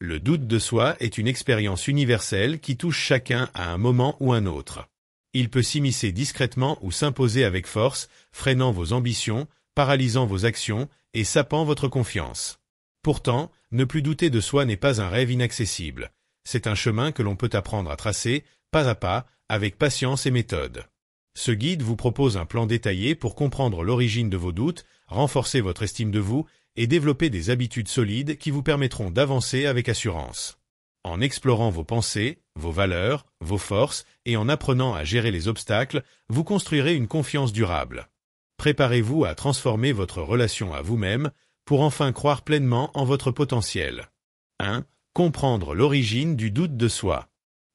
Le doute de soi est une expérience universelle qui touche chacun à un moment ou un autre. Il peut s'immiscer discrètement ou s'imposer avec force, freinant vos ambitions, paralysant vos actions et sapant votre confiance. Pourtant, ne plus douter de soi n'est pas un rêve inaccessible. C'est un chemin que l'on peut apprendre à tracer, pas à pas, avec patience et méthode. Ce guide vous propose un plan détaillé pour comprendre l'origine de vos doutes, renforcer votre estime de vous et développer des habitudes solides qui vous permettront d'avancer avec assurance. En explorant vos pensées, vos valeurs, vos forces et en apprenant à gérer les obstacles, vous construirez une confiance durable. Préparez-vous à transformer votre relation à vous-même pour enfin croire pleinement en votre potentiel. 1. Comprendre l'origine du doute de soi.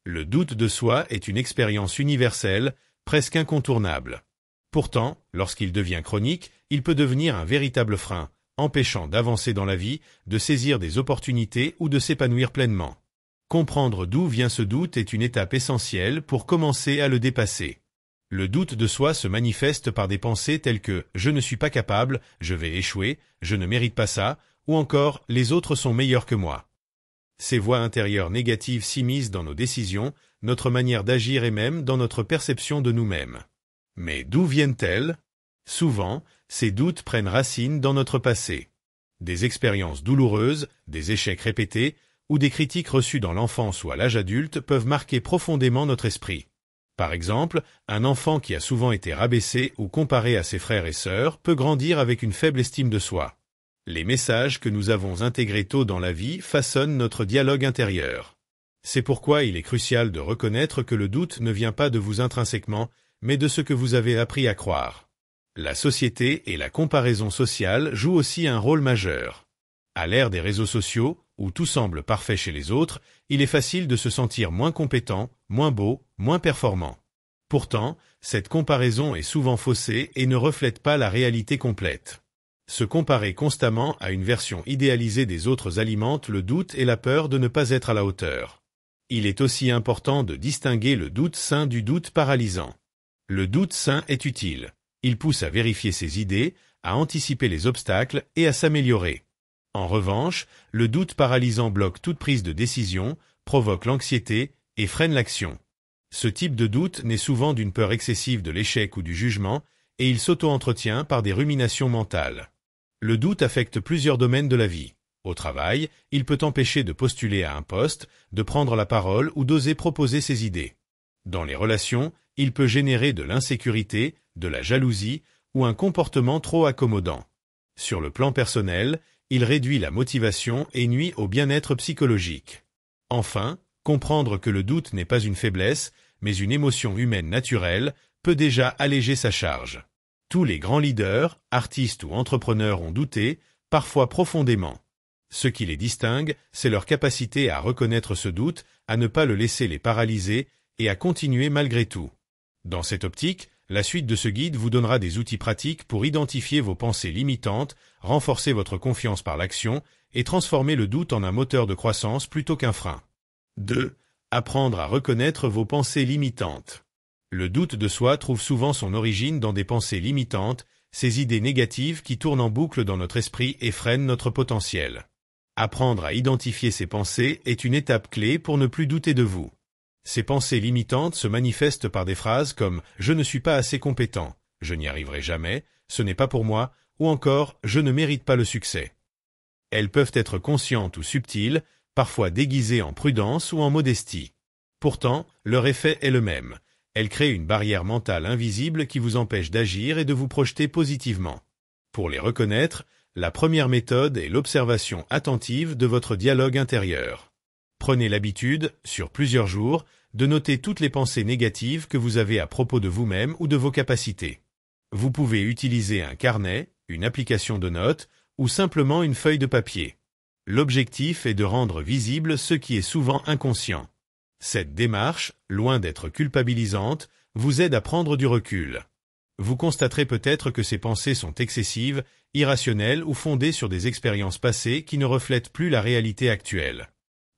Le doute de soi est une expérience universelle, presque incontournable. Pourtant, lorsqu'il devient chronique, il peut devenir un véritable frein, empêchant d'avancer dans la vie, de saisir des opportunités ou de s'épanouir pleinement. Comprendre d'où vient ce doute est une étape essentielle pour commencer à le dépasser. Le doute de soi se manifeste par des pensées telles que « je ne suis pas capable »,« je vais échouer »,« je ne mérite pas ça » ou encore « les autres sont meilleurs que moi ». Ces voix intérieures négatives s'immiscent dans nos décisions, notre manière d'agir et même dans notre perception de nous-mêmes. Mais d'où viennent-elles? Souvent, ces doutes prennent racine dans notre passé. Des expériences douloureuses, des échecs répétés ou des critiques reçues dans l'enfance ou à l'âge adulte peuvent marquer profondément notre esprit. Par exemple, un enfant qui a souvent été rabaissé ou comparé à ses frères et sœurs peut grandir avec une faible estime de soi. Les messages que nous avons intégrés tôt dans la vie façonnent notre dialogue intérieur. C'est pourquoi il est crucial de reconnaître que le doute ne vient pas de vous intrinsèquement, mais de ce que vous avez appris à croire. La société et la comparaison sociale jouent aussi un rôle majeur. À l'ère des réseaux sociaux, où tout semble parfait chez les autres, il est facile de se sentir moins compétent, moins beau, moins performant. Pourtant, cette comparaison est souvent faussée et ne reflète pas la réalité complète. Se comparer constamment à une version idéalisée des autres alimente le doute et la peur de ne pas être à la hauteur. Il est aussi important de distinguer le doute sain du doute paralysant. Le doute sain est utile. Il pousse à vérifier ses idées, à anticiper les obstacles et à s'améliorer. En revanche, le doute paralysant bloque toute prise de décision, provoque l'anxiété et freine l'action. Ce type de doute naît souvent d'une peur excessive de l'échec ou du jugement, et il s'auto-entretient par des ruminations mentales. Le doute affecte plusieurs domaines de la vie. Au travail, il peut empêcher de postuler à un poste, de prendre la parole ou d'oser proposer ses idées. Dans les relations, il peut générer de l'insécurité, de la jalousie ou un comportement trop accommodant. Sur le plan personnel, il réduit la motivation et nuit au bien-être psychologique. Enfin, comprendre que le doute n'est pas une faiblesse, mais une émotion humaine naturelle, peut déjà alléger sa charge. Tous les grands leaders, artistes ou entrepreneurs ont douté, parfois profondément. Ce qui les distingue, c'est leur capacité à reconnaître ce doute, à ne pas le laisser les paralyser et à continuer malgré tout. Dans cette optique, la suite de ce guide vous donnera des outils pratiques pour identifier vos pensées limitantes, renforcer votre confiance par l'action et transformer le doute en un moteur de croissance plutôt qu'un frein. 2. Apprendre à reconnaître vos pensées limitantes. Le doute de soi trouve souvent son origine dans des pensées limitantes, ces idées négatives qui tournent en boucle dans notre esprit et freinent notre potentiel. Apprendre à identifier ces pensées est une étape clé pour ne plus douter de vous. Ces pensées limitantes se manifestent par des phrases comme « je ne suis pas assez compétent »,« je n'y arriverai jamais »,« ce n'est pas pour moi » ou encore « je ne mérite pas le succès ». Elles peuvent être conscientes ou subtiles, parfois déguisées en prudence ou en modestie. Pourtant, leur effet est le même. Elles créent une barrière mentale invisible qui vous empêche d'agir et de vous projeter positivement. Pour les reconnaître, la première méthode est l'observation attentive de votre dialogue intérieur. Prenez l'habitude, sur plusieurs jours, de noter toutes les pensées négatives que vous avez à propos de vous-même ou de vos capacités. Vous pouvez utiliser un carnet, une application de notes ou simplement une feuille de papier. L'objectif est de rendre visible ce qui est souvent inconscient. Cette démarche, loin d'être culpabilisante, vous aide à prendre du recul. Vous constaterez peut-être que ces pensées sont excessives, irrationnelles ou fondées sur des expériences passées qui ne reflètent plus la réalité actuelle.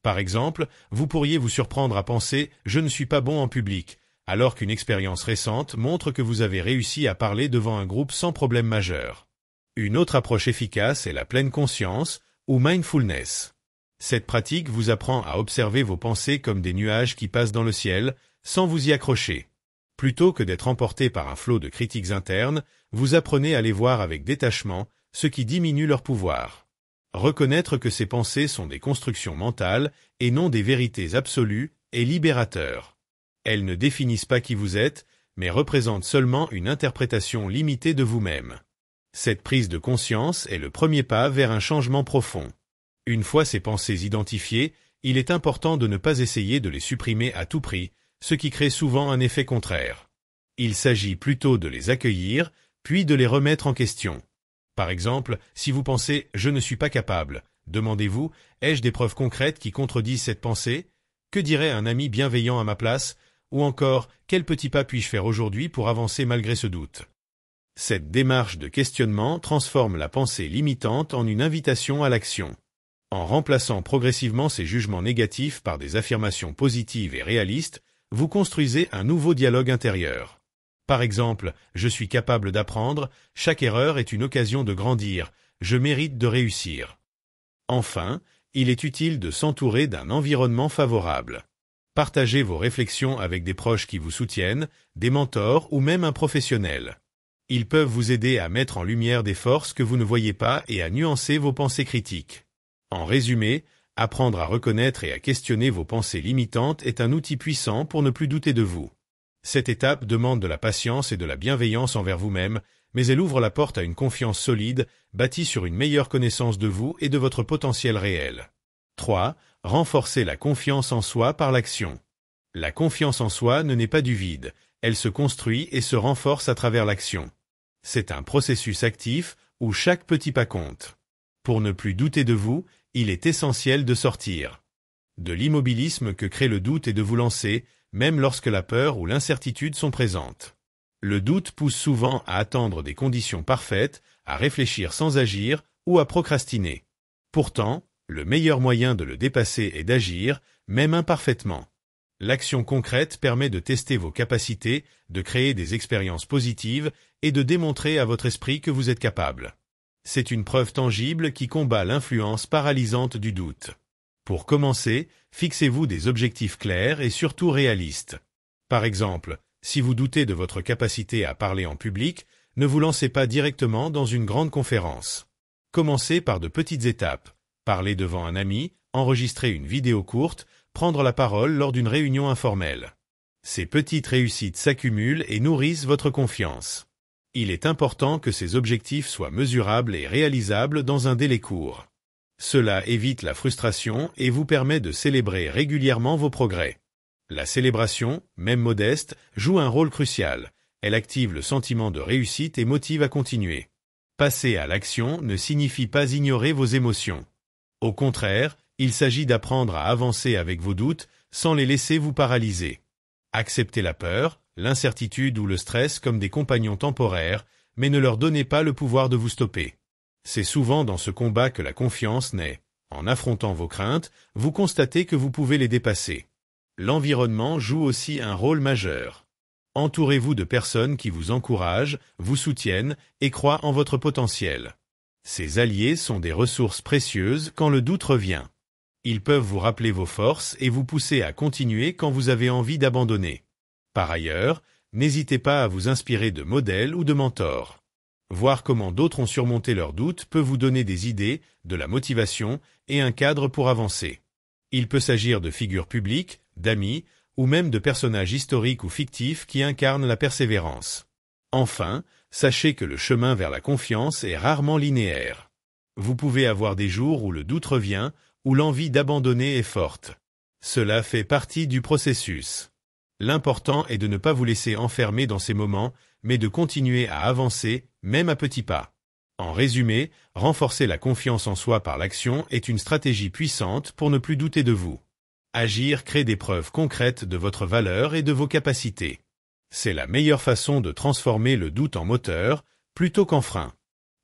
Par exemple, vous pourriez vous surprendre à penser « je ne suis pas bon en public », alors qu'une expérience récente montre que vous avez réussi à parler devant un groupe sans problème majeur. Une autre approche efficace est la pleine conscience ou mindfulness. Cette pratique vous apprend à observer vos pensées comme des nuages qui passent dans le ciel, sans vous y accrocher. Plutôt que d'être emporté par un flot de critiques internes, vous apprenez à les voir avec détachement, ce qui diminue leur pouvoir. Reconnaître que ces pensées sont des constructions mentales et non des vérités absolues est libérateur. Elles ne définissent pas qui vous êtes, mais représentent seulement une interprétation limitée de vous-même. Cette prise de conscience est le premier pas vers un changement profond. Une fois ces pensées identifiées, il est important de ne pas essayer de les supprimer à tout prix, ce qui crée souvent un effet contraire. Il s'agit plutôt de les accueillir, puis de les remettre en question. Par exemple, si vous pensez « je ne suis pas capable », demandez-vous « ai-je des preuves concrètes qui contredisent cette pensée ? Que dirait un ami bienveillant à ma place ? Ou encore, quel petit pas puis-je faire aujourd'hui pour avancer malgré ce doute ?» Cette démarche de questionnement transforme la pensée limitante en une invitation à l'action. En remplaçant progressivement ces jugements négatifs par des affirmations positives et réalistes, vous construisez un nouveau dialogue intérieur. Par exemple, je suis capable d'apprendre, chaque erreur est une occasion de grandir, je mérite de réussir. Enfin, il est utile de s'entourer d'un environnement favorable. Partagez vos réflexions avec des proches qui vous soutiennent, des mentors ou même un professionnel. Ils peuvent vous aider à mettre en lumière des forces que vous ne voyez pas et à nuancer vos pensées critiques. En résumé, apprendre à reconnaître et à questionner vos pensées limitantes est un outil puissant pour ne plus douter de vous. Cette étape demande de la patience et de la bienveillance envers vous-même, mais elle ouvre la porte à une confiance solide, bâtie sur une meilleure connaissance de vous et de votre potentiel réel. 3. Renforcer la confiance en soi par l'action. La confiance en soi ne naît pas du vide, elle se construit et se renforce à travers l'action. C'est un processus actif où chaque petit pas compte. Pour ne plus douter de vous, il est essentiel de sortir de l'immobilisme que crée le doute et de vous lancer, même lorsque la peur ou l'incertitude sont présentes. Le doute pousse souvent à attendre des conditions parfaites, à réfléchir sans agir ou à procrastiner. Pourtant, le meilleur moyen de le dépasser est d'agir, même imparfaitement. L'action concrète permet de tester vos capacités, de créer des expériences positives et de démontrer à votre esprit que vous êtes capable. C'est une preuve tangible qui combat l'influence paralysante du doute. Pour commencer, fixez-vous des objectifs clairs et surtout réalistes. Par exemple, si vous doutez de votre capacité à parler en public, ne vous lancez pas directement dans une grande conférence. Commencez par de petites étapes. Parler devant un ami, enregistrer une vidéo courte, prendre la parole lors d'une réunion informelle. Ces petites réussites s'accumulent et nourrissent votre confiance. Il est important que ces objectifs soient mesurables et réalisables dans un délai court. Cela évite la frustration et vous permet de célébrer régulièrement vos progrès. La célébration, même modeste, joue un rôle crucial. Elle active le sentiment de réussite et motive à continuer. Passer à l'action ne signifie pas ignorer vos émotions. Au contraire, il s'agit d'apprendre à avancer avec vos doutes sans les laisser vous paralyser. Acceptez la peur, l'incertitude ou le stress comme des compagnons temporaires, mais ne leur donnez pas le pouvoir de vous stopper. C'est souvent dans ce combat que la confiance naît. En affrontant vos craintes, vous constatez que vous pouvez les dépasser. L'environnement joue aussi un rôle majeur. Entourez-vous de personnes qui vous encouragent, vous soutiennent et croient en votre potentiel. Ces alliés sont des ressources précieuses quand le doute revient. Ils peuvent vous rappeler vos forces et vous pousser à continuer quand vous avez envie d'abandonner. Par ailleurs, n'hésitez pas à vous inspirer de modèles ou de mentors. Voir comment d'autres ont surmonté leurs doutes peut vous donner des idées, de la motivation et un cadre pour avancer. Il peut s'agir de figures publiques, d'amis, ou même de personnages historiques ou fictifs qui incarnent la persévérance. Enfin, sachez que le chemin vers la confiance est rarement linéaire. Vous pouvez avoir des jours où le doute revient, où l'envie d'abandonner est forte. Cela fait partie du processus. L'important est de ne pas vous laisser enfermer dans ces moments, mais de continuer à avancer, même à petits pas. En résumé, renforcer la confiance en soi par l'action est une stratégie puissante pour ne plus douter de vous. Agir crée des preuves concrètes de votre valeur et de vos capacités. C'est la meilleure façon de transformer le doute en moteur, plutôt qu'en frein.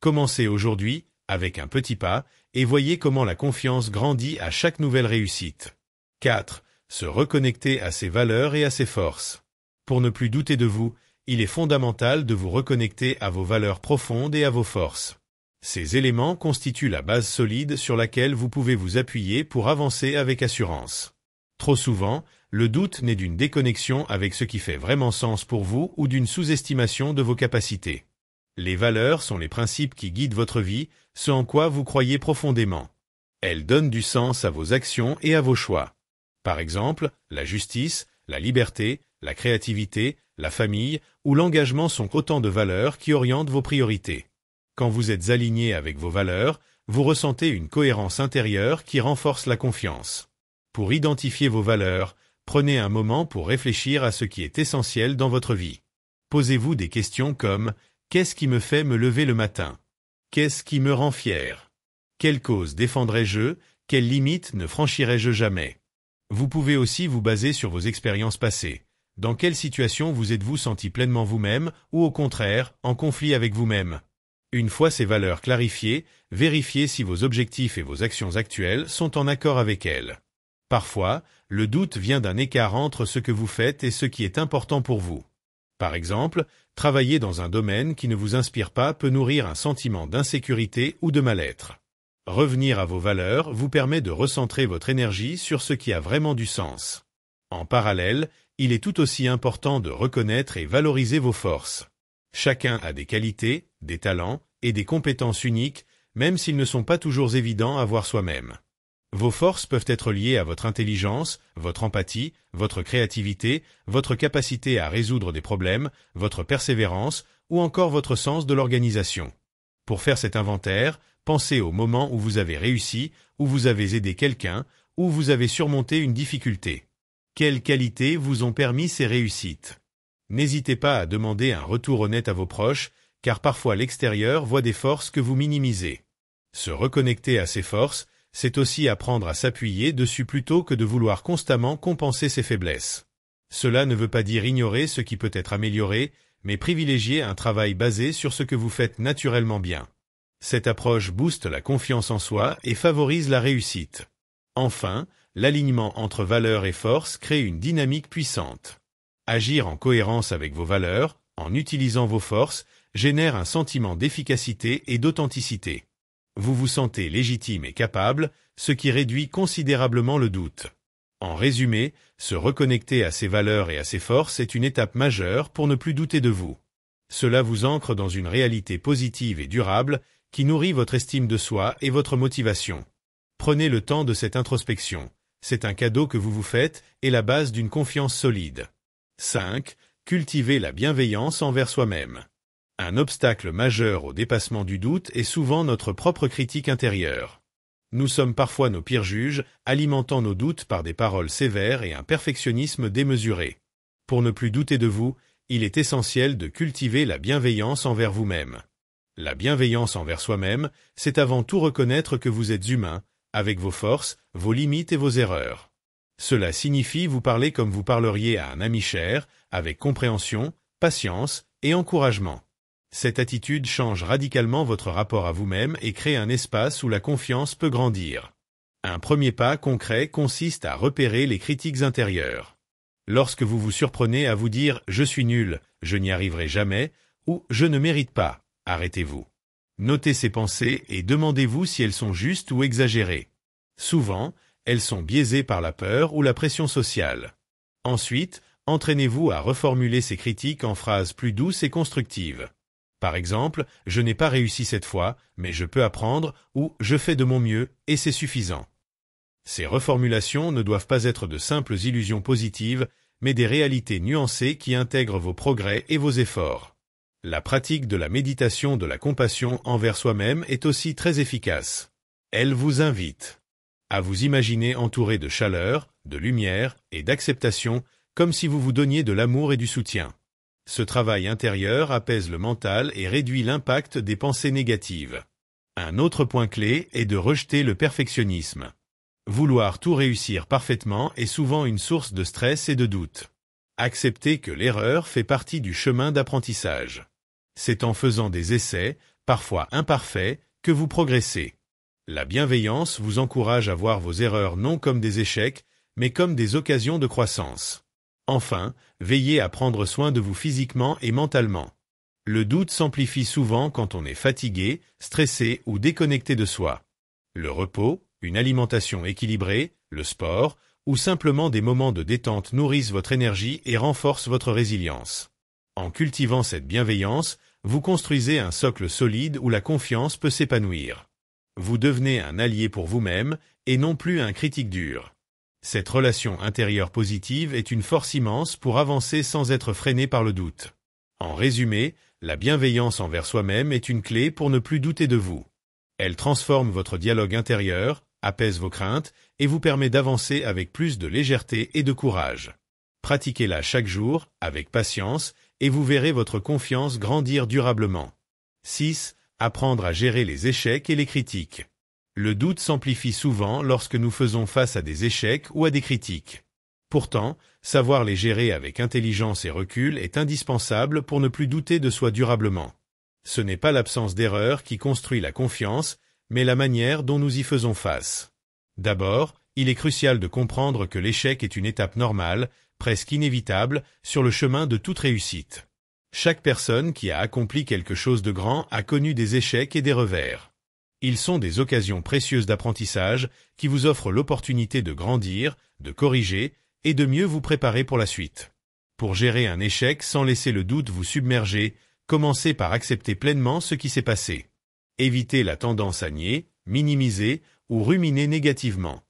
Commencez aujourd'hui, avec un petit pas, et voyez comment la confiance grandit à chaque nouvelle réussite. 4. Se reconnecter à ses valeurs et à ses forces. Pour ne plus douter de vous, il est fondamental de vous reconnecter à vos valeurs profondes et à vos forces. Ces éléments constituent la base solide sur laquelle vous pouvez vous appuyer pour avancer avec assurance. Trop souvent, le doute naît d'une déconnexion avec ce qui fait vraiment sens pour vous ou d'une sous-estimation de vos capacités. Les valeurs sont les principes qui guident votre vie, ce en quoi vous croyez profondément. Elles donnent du sens à vos actions et à vos choix. Par exemple, la justice, la liberté, la créativité, la famille ou l'engagement sont autant de valeurs qui orientent vos priorités. Quand vous êtes aligné avec vos valeurs, vous ressentez une cohérence intérieure qui renforce la confiance. Pour identifier vos valeurs, prenez un moment pour réfléchir à ce qui est essentiel dans votre vie. Posez-vous des questions comme « Qu'est-ce qui me fait me lever le matin ? Qu'est-ce qui me rend fier ? Quelle cause défendrai-je ? Quelles limites ne franchirai-je jamais ?» Vous pouvez aussi vous baser sur vos expériences passées. Dans quelle situation vous êtes-vous senti pleinement vous-même ou au contraire, en conflit avec vous-même ? Une fois ces valeurs clarifiées, vérifiez si vos objectifs et vos actions actuelles sont en accord avec elles. Parfois, le doute vient d'un écart entre ce que vous faites et ce qui est important pour vous. Par exemple, travailler dans un domaine qui ne vous inspire pas peut nourrir un sentiment d'insécurité ou de mal-être. Revenir à vos valeurs vous permet de recentrer votre énergie sur ce qui a vraiment du sens. En parallèle, il est tout aussi important de reconnaître et valoriser vos forces. Chacun a des qualités, des talents et des compétences uniques, même s'ils ne sont pas toujours évidents à voir soi-même. Vos forces peuvent être liées à votre intelligence, votre empathie, votre créativité, votre capacité à résoudre des problèmes, votre persévérance ou encore votre sens de l'organisation. Pour faire cet inventaire, pensez au moment où vous avez réussi, où vous avez aidé quelqu'un, où vous avez surmonté une difficulté. Quelles qualités vous ont permis ces réussites ? N'hésitez pas à demander un retour honnête à vos proches, car parfois l'extérieur voit des forces que vous minimisez. Se reconnecter à ces forces, c'est aussi apprendre à s'appuyer dessus plutôt que de vouloir constamment compenser ses faiblesses. Cela ne veut pas dire ignorer ce qui peut être amélioré, mais privilégier un travail basé sur ce que vous faites naturellement bien. Cette approche booste la confiance en soi et favorise la réussite. Enfin, l'alignement entre valeurs et forces crée une dynamique puissante. Agir en cohérence avec vos valeurs, en utilisant vos forces, génère un sentiment d'efficacité et d'authenticité. Vous vous sentez légitime et capable, ce qui réduit considérablement le doute. En résumé, se reconnecter à ses valeurs et à ses forces est une étape majeure pour ne plus douter de vous. Cela vous ancre dans une réalité positive et durable qui nourrit votre estime de soi et votre motivation. Prenez le temps de cette introspection. C'est un cadeau que vous vous faites et la base d'une confiance solide. 5. Cultivez la bienveillance envers soi-même. Un obstacle majeur au dépassement du doute est souvent notre propre critique intérieure. Nous sommes parfois nos pires juges, alimentant nos doutes par des paroles sévères et un perfectionnisme démesuré. Pour ne plus douter de vous, il est essentiel de cultiver la bienveillance envers vous-même. La bienveillance envers soi-même, c'est avant tout reconnaître que vous êtes humain, avec vos forces, vos limites et vos erreurs. Cela signifie vous parler comme vous parleriez à un ami cher, avec compréhension, patience et encouragement. Cette attitude change radicalement votre rapport à vous-même et crée un espace où la confiance peut grandir. Un premier pas concret consiste à repérer les critiques intérieures. Lorsque vous vous surprenez à vous dire « je suis nul, je n'y arriverai jamais » ou « je ne mérite pas », arrêtez-vous. Notez ces pensées et demandez-vous si elles sont justes ou exagérées. Souvent, elles sont biaisées par la peur ou la pression sociale. Ensuite, entraînez-vous à reformuler ces critiques en phrases plus douces et constructives. Par exemple, « je n'ai pas réussi cette fois, mais je peux apprendre » ou « je fais de mon mieux et c'est suffisant ». Ces reformulations ne doivent pas être de simples illusions positives, mais des réalités nuancées qui intègrent vos progrès et vos efforts. La pratique de la méditation de la compassion envers soi-même est aussi très efficace. Elle vous invite à vous imaginer entouré de chaleur, de lumière et d'acceptation, comme si vous vous donniez de l'amour et du soutien. Ce travail intérieur apaise le mental et réduit l'impact des pensées négatives. Un autre point clé est de rejeter le perfectionnisme. Vouloir tout réussir parfaitement est souvent une source de stress et de doute. Acceptez que l'erreur fait partie du chemin d'apprentissage. C'est en faisant des essais, parfois imparfaits, que vous progressez. La bienveillance vous encourage à voir vos erreurs non comme des échecs, mais comme des occasions de croissance. Enfin, veillez à prendre soin de vous physiquement et mentalement. Le doute s'amplifie souvent quand on est fatigué, stressé ou déconnecté de soi. Le repos, une alimentation équilibrée, le sport, ou simplement des moments de détente nourrissent votre énergie et renforcent votre résilience. En cultivant cette bienveillance, vous construisez un socle solide où la confiance peut s'épanouir. Vous devenez un allié pour vous-même et non plus un critique dur. Cette relation intérieure positive est une force immense pour avancer sans être freiné par le doute. En résumé, la bienveillance envers soi-même est une clé pour ne plus douter de vous. Elle transforme votre dialogue intérieur, apaise vos craintes et vous permet d'avancer avec plus de légèreté et de courage. Pratiquez-la chaque jour, avec patience, et vous verrez votre confiance grandir durablement. 6. Apprendre à gérer les échecs et les critiques. Le doute s'amplifie souvent lorsque nous faisons face à des échecs ou à des critiques. Pourtant, savoir les gérer avec intelligence et recul est indispensable pour ne plus douter de soi durablement. Ce n'est pas l'absence d'erreur qui construit la confiance, mais la manière dont nous y faisons face. D'abord, il est crucial de comprendre que l'échec est une étape normale, presque inévitable, sur le chemin de toute réussite. Chaque personne qui a accompli quelque chose de grand a connu des échecs et des revers. Ils sont des occasions précieuses d'apprentissage qui vous offrent l'opportunité de grandir, de corriger et de mieux vous préparer pour la suite. Pour gérer un échec sans laisser le doute vous submerger, commencez par accepter pleinement ce qui s'est passé. Évitez la tendance à nier, minimiser ou ruminer négativement.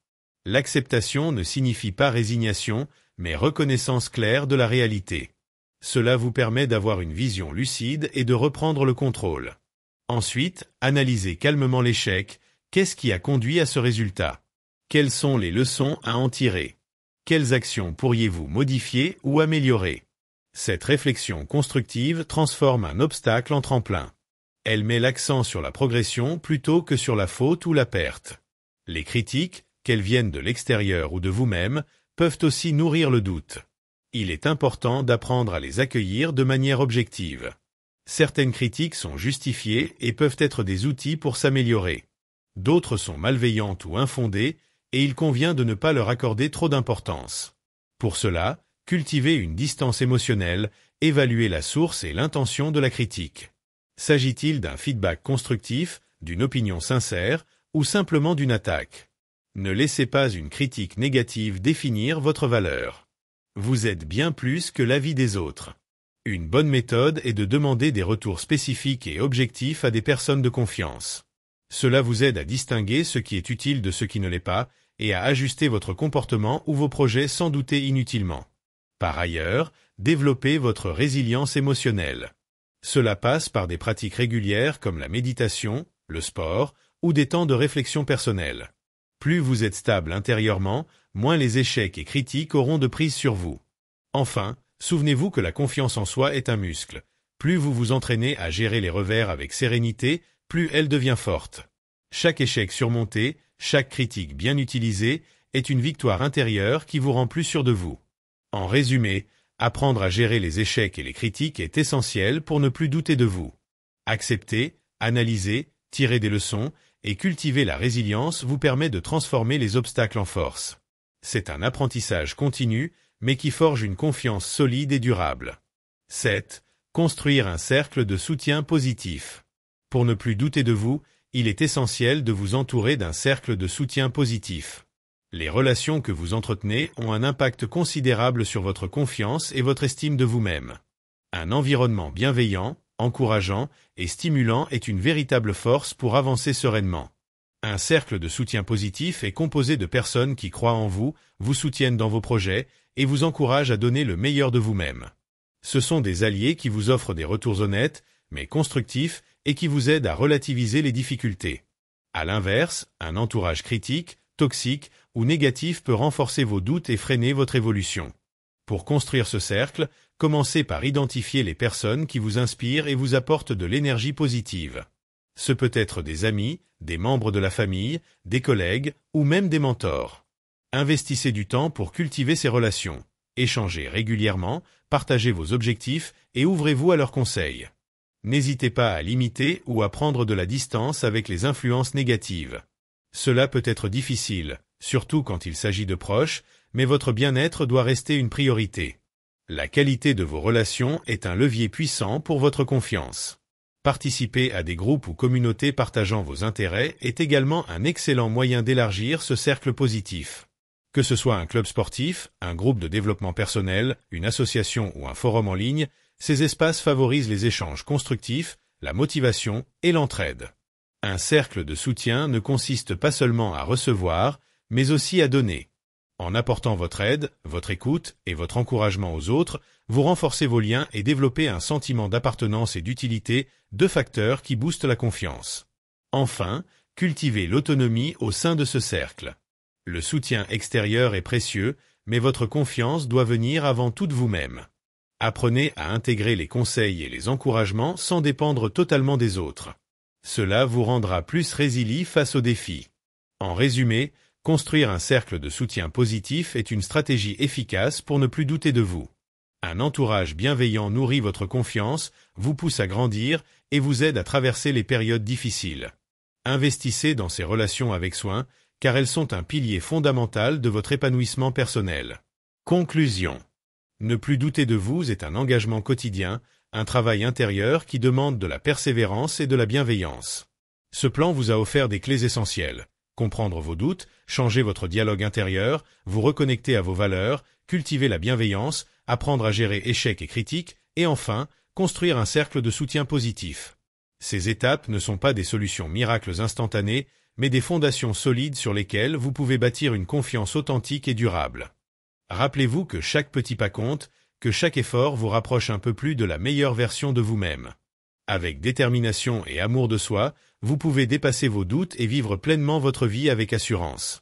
L'acceptation ne signifie pas résignation, mais reconnaissance claire de la réalité. Cela vous permet d'avoir une vision lucide et de reprendre le contrôle. Ensuite, analysez calmement l'échec. Qu'est-ce qui a conduit à ce résultat? Quelles sont les leçons à en tirer? Quelles actions pourriez-vous modifier ou améliorer? Cette réflexion constructive transforme un obstacle en tremplin. Elle met l'accent sur la progression plutôt que sur la faute ou la perte. Les critiques, qu'elles viennent de l'extérieur ou de vous-même, peuvent aussi nourrir le doute. Il est important d'apprendre à les accueillir de manière objective. Certaines critiques sont justifiées et peuvent être des outils pour s'améliorer. D'autres sont malveillantes ou infondées, et il convient de ne pas leur accorder trop d'importance. Pour cela, cultivez une distance émotionnelle, évaluez la source et l'intention de la critique. S'agit-il d'un feedback constructif, d'une opinion sincère, ou simplement d'une attaque? Ne laissez pas une critique négative définir votre valeur. Vous êtes bien plus que l'avis des autres. Une bonne méthode est de demander des retours spécifiques et objectifs à des personnes de confiance. Cela vous aide à distinguer ce qui est utile de ce qui ne l'est pas et à ajuster votre comportement ou vos projets sans douter inutilement. Par ailleurs, développez votre résilience émotionnelle. Cela passe par des pratiques régulières comme la méditation, le sport ou des temps de réflexion personnelle. Plus vous êtes stable intérieurement, moins les échecs et critiques auront de prise sur vous. Enfin, souvenez-vous que la confiance en soi est un muscle. Plus vous vous entraînez à gérer les revers avec sérénité, plus elle devient forte. Chaque échec surmonté, chaque critique bien utilisée, est une victoire intérieure qui vous rend plus sûr de vous. En résumé, apprendre à gérer les échecs et les critiques est essentiel pour ne plus douter de vous. Accepter, analyser, tirer des leçons et cultiver la résilience vous permet de transformer les obstacles en force. C'est un apprentissage continu, mais qui forge une confiance solide et durable. 7. Construire un cercle de soutien positif. Pour ne plus douter de vous, il est essentiel de vous entourer d'un cercle de soutien positif. Les relations que vous entretenez ont un impact considérable sur votre confiance et votre estime de vous-même. Un environnement bienveillant, encourageant et stimulant est une véritable force pour avancer sereinement. Un cercle de soutien positif est composé de personnes qui croient en vous, vous soutiennent dans vos projets et vous encouragent à donner le meilleur de vous-même. Ce sont des alliés qui vous offrent des retours honnêtes, mais constructifs et qui vous aident à relativiser les difficultés. À l'inverse, un entourage critique, toxique ou négatif peut renforcer vos doutes et freiner votre évolution. Pour construire ce cercle, commencez par identifier les personnes qui vous inspirent et vous apportent de l'énergie positive. Ce peut être des amis, des membres de la famille, des collègues ou même des mentors. Investissez du temps pour cultiver ces relations. Échangez régulièrement, partagez vos objectifs et ouvrez-vous à leurs conseils. N'hésitez pas à limiter ou à prendre de la distance avec les influences négatives. Cela peut être difficile, surtout quand il s'agit de proches, mais votre bien-être doit rester une priorité. La qualité de vos relations est un levier puissant pour votre confiance. Participer à des groupes ou communautés partageant vos intérêts est également un excellent moyen d'élargir ce cercle positif. Que ce soit un club sportif, un groupe de développement personnel, une association ou un forum en ligne, ces espaces favorisent les échanges constructifs, la motivation et l'entraide. Un cercle de soutien ne consiste pas seulement à recevoir, mais aussi à donner. En apportant votre aide, votre écoute et votre encouragement aux autres, vous renforcez vos liens et développez un sentiment d'appartenance et d'utilité, deux facteurs qui boostent la confiance. Enfin, cultivez l'autonomie au sein de ce cercle. Le soutien extérieur est précieux, mais votre confiance doit venir avant tout de vous-même. Apprenez à intégrer les conseils et les encouragements sans dépendre totalement des autres. Cela vous rendra plus résilient face aux défis. En résumé, construire un cercle de soutien positif est une stratégie efficace pour ne plus douter de vous. Un entourage bienveillant nourrit votre confiance, vous pousse à grandir et vous aide à traverser les périodes difficiles. Investissez dans ces relations avec soin, car elles sont un pilier fondamental de votre épanouissement personnel. Conclusion. Ne plus douter de vous est un engagement quotidien, un travail intérieur qui demande de la persévérance et de la bienveillance. Ce plan vous a offert des clés essentielles. Comprendre vos doutes, changer votre dialogue intérieur, vous reconnecter à vos valeurs, cultiver la bienveillance, apprendre à gérer échecs et critiques, et enfin, construire un cercle de soutien positif. Ces étapes ne sont pas des solutions miracles instantanées, mais des fondations solides sur lesquelles vous pouvez bâtir une confiance authentique et durable. Rappelez-vous que chaque petit pas compte, que chaque effort vous rapproche un peu plus de la meilleure version de vous-même. Avec détermination et amour de soi, vous pouvez dépasser vos doutes et vivre pleinement votre vie avec assurance.